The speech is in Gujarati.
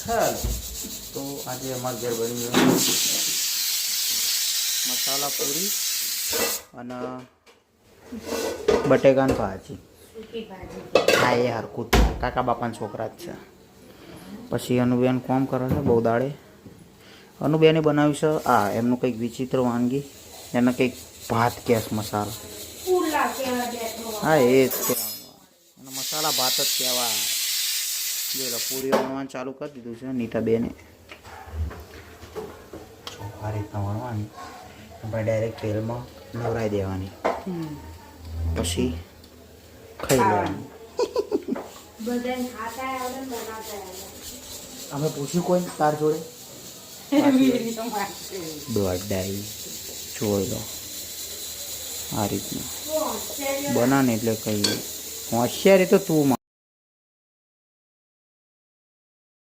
ચાલ તો આજે અમારા ઘેર બની ગયું મસાલા પૂરી અને બટેકાની ભાજી. હા એ હરકું કાકા બાપાના છોકરા જ છે. પછી અનુબેન કોમ કરે છે બહુ દાડે. અનુબેને બનાવ્યું છે આ એમનું કંઈક વિચિત્ર વાનગી, એને કંઈક ભાત કેસ મસાલો. હા એ જ અને મસાલા ભાત જ કહેવાય. જો પૂરી વણવાનું ચાલુ કરી દીધું છે નીતાબેને. આ રીતના વણવાની આપણે ડાયરેક્ટ તેલમાં નવરાઈ દેવાની, પછી ખાઈ લેવાની. અમે પૂછ્યું કોઈ તાર જોડે દોડાઈ જોઈ લો આ રીતના બનાને એટલે કહીએ હોશિયારી તો તું